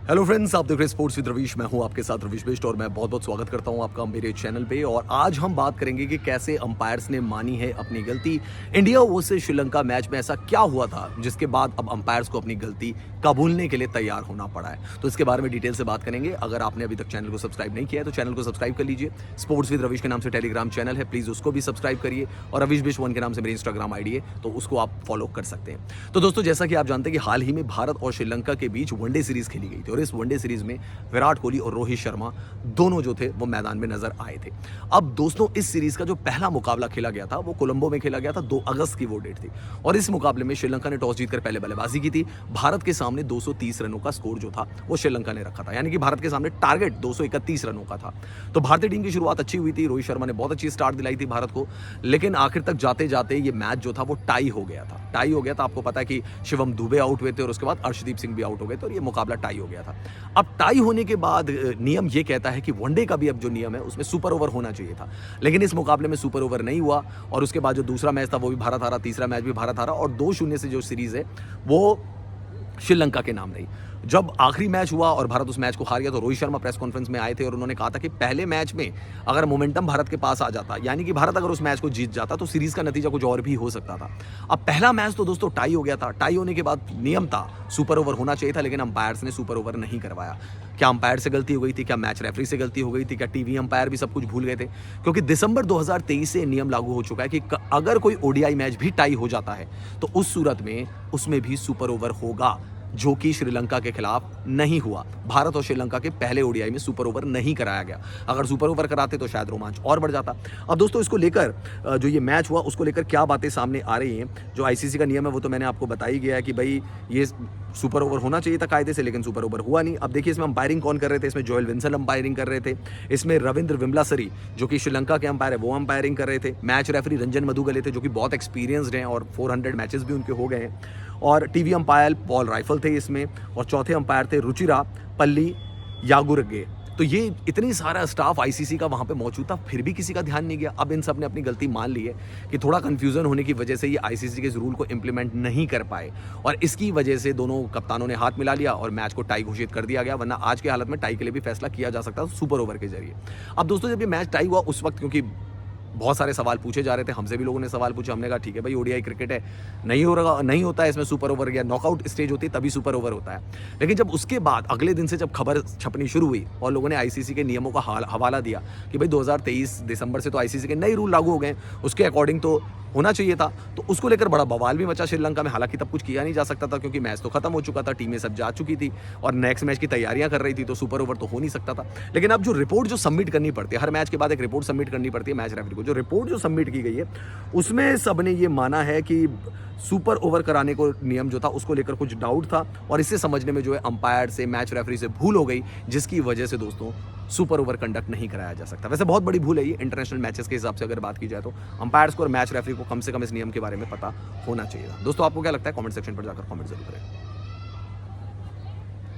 Hello friends, आप देख रहे हैं स्पोर्ट्स विद रवीश। मैं हूं आपके साथ रवीश बेस्ट और मैं बहुत बहुत स्वागत करता हूं आपका मेरे चैनल पे। और आज हम बात करेंगे कि कैसे अंपायर्स ने मानी है अपनी गलती। इंडिया वर्सेस श्रीलंका मैच में ऐसा क्या हुआ था जिसके बाद अब अंपायर्स को अपनी गलती कबूलने के लिए तैयार होना पड़ा है। तो इसके बारे में डिटेल से बात करेंगे। अगर आपने अभी तक चैनल को सब्सक्राइब नहीं किया है तो चैनल को सब्सक्राइब कर लीजिए। स्पोर्ट्स विद रवीश के नाम से टेलीग्राम चैनल है, प्लीज उसको भी सब्सक्राइब करिए। और रवीश बेस्ट 1 के नाम से मेरी इंस्टाग्राम आईडी है, तो उसको आप फॉलो कर सकते हैं। तो दोस्तों, जैसा कि आप जानते हैं कि हाल ही में भारत और श्रीलंका के बीच वनडे सीरीज खेली गई थी और इस वनडे सीरीज में विराट कोहली और रोहित शर्मा दोनों जो थे वो मैदान में नजर आए थे। अब दोस्तों, इस सीरीज का जो पहला मुकाबला खेला गया था वो कोलंबो में खेला गया था। 2 अगस्त की वो डेट थी और इस मुकाबले में श्रीलंका ने टॉस जीतकर पहले बल्लेबाजी की थी। भारत के सामने 230 रनों का स्कोर जो था वो श्रीलंका ने रखा था, यानी कि भारत के सामने टारगेट 231 रनों का था। तो भारतीय टीम की शुरुआत अच्छी हुई थी, रोहित शर्मा ने बहुत अच्छी स्टार्ट दिलाई थी भारत को, लेकिन आखिर तक जाते जाते ये मैच जो था वो टाई हो गया था। आपको पता है कि शिवम दुबे आउट हुए थे और उसके बाद अर्शदीप सिंह भी आउट हो गए थे और ये मुकाबला टाई हो गया था। अब टाई होने के बाद नियम ये कहता है कि वनडे का भी अब जो नियम है उसमें सुपर ओवर होना चाहिए था, लेकिन इस मुकाबले में सुपर ओवर नहीं हुआ और उसके बाद जो दूसरा मैच था वो भी भारत हारा, तीसरा मैच भी भारत हारा और 2-0 से जो सीरीज है वो श्रीलंका के नाम रही। जब आखिरी मैच हुआ और भारत उस मैच को हार गया तो रोहित शर्मा प्रेस कॉन्फ्रेंस में आए थे और उन्होंने कहा था कि पहले मैच में अगर मोमेंटम भारत के पास आ जाता, यानी कि भारत अगर उस मैच को जीत जाता तो सीरीज का नतीजा कुछ और भी हो सकता था। अब पहला मैच तो दोस्तों टाई हो गया था। टाई होने के बाद नियम था सुपर ओवर होना चाहिए था, लेकिन अंपायर्स ने सुपर ओवर नहीं करवाया। क्या अंपायर से गलती हो गई थी? क्या मैच रेफरी से गलती हो गई थी? क्या टीवी अंपायर भी सब कुछ भूल गए थे? क्योंकि दिसंबर 2023 से नियम लागू हो चुका है कि अगर कोई ओडीआई मैच भी टाई हो जाता है तो उस सूरत में उसमें भी सुपर ओवर होगा, जो कि श्रीलंका के खिलाफ नहीं हुआ। भारत और श्रीलंका के पहले ओडीआई में सुपर ओवर नहीं कराया गया। अगर सुपर ओवर कराते तो शायद रोमांच और बढ़ जाता। अब दोस्तों, इसको लेकर जो ये मैच हुआ उसको लेकर क्या बातें सामने आ रही हैं, जो आईसीसी का नियम है वो तो मैंने आपको बता ही गया है कि भाई ये सुपर ओवर होना चाहिए था कायदे से, लेकिन सुपर ओवर हुआ नहीं। अब देखिए, इसमें अंपायरिंग कौन कर रहे थे? इसमें जोएल विंसल अंपायरिंग कर रहे थे, इसमें रविंद्र विमलासरी जो कि श्रीलंका के अंपायर है वो अंपायरिंग कर रहे थे, मैच रेफरी रंजन मधुगले थे जो कि बहुत एक्सपीरियंसड हैं और 400 मैचेस भी उनके हो गए हैं, और टीवी अंपायर पॉल राइफल थे इसमें, और चौथे अंपायर थे रुचिरा पल्ली यागुरगे। तो ये इतनी सारा स्टाफ आईसीसी का वहां पे मौजूद था, फिर भी किसी का ध्यान नहीं गया। अब इन सब ने अपनी गलती मान ली है कि थोड़ा कंफ्यूजन होने की वजह से ये आईसीसी के इस रूल को इंप्लीमेंट नहीं कर पाए और इसकी वजह से दोनों कप्तानों ने हाथ मिला लिया और मैच को टाई घोषित कर दिया गया, वरना आज के हालत में टाई के लिए भी फैसला किया जा सकता था सुपर ओवर के जरिए। अब दोस्तों, जब ये मैच टाई हुआ उस वक्त क्योंकि बहुत सारे सवाल पूछे जा रहे थे, हमसे भी लोगों ने सवाल पूछे, हमने कहा ठीक है भाई, ओडीआई क्रिकेट है, नहीं होता है इसमें सुपर ओवर, या नॉकआउट स्टेज होती है तभी सुपर ओवर होता है। लेकिन जब उसके बाद अगले दिन से जब खबर छपनी शुरू हुई और लोगों ने आईसीसी के नियमों का हवाला दिया कि भाई 2023 दिसंबर से तो आईसीसी के नए रूल लागू हो गए, उसके अकॉर्डिंग तो होना चाहिए था, तो उसको लेकर बड़ा बवाल भी मचा श्रीलंका में। हालांकि तब कुछ किया नहीं जा सकता था क्योंकि मैच तो खत्म हो चुका था, टीमें सब जा चुकी थी और नेक्स्ट मैच की तैयारियां कर रही थी, तो सुपर ओवर तो हो नहीं सकता था। लेकिन अब जो रिपोर्ट जो सबमिट करनी पड़ती है, हर मैच के बाद एक रिपोर्ट सबमिट करनी पड़ती है मैच रेफरी को, जो रिपोर्ट जो सबमिट की गई है उसमें सबने ये माना है कि सुपर ओवर कराने को नियम जो था उसको लेकर कुछ डाउट था और इसे समझने में जो है अंपायर से, मैच रेफरी से भूल हो गई, जिसकी वजह से दोस्तों सुपर ओवर कंडक्ट नहीं कराया जा सकता। वैसे बहुत बड़ी भूल है ये इंटरनेशनल मैचेस के हिसाब से अगर बात की जाए तो। अंपायर्स को और मैच रेफरी को कम से कम इस नियम के बारे में पता होना चाहिए। दोस्तों, आपको क्या लगता है? कमेंट सेक्शन पर जाकर कमेंट जरूर करें।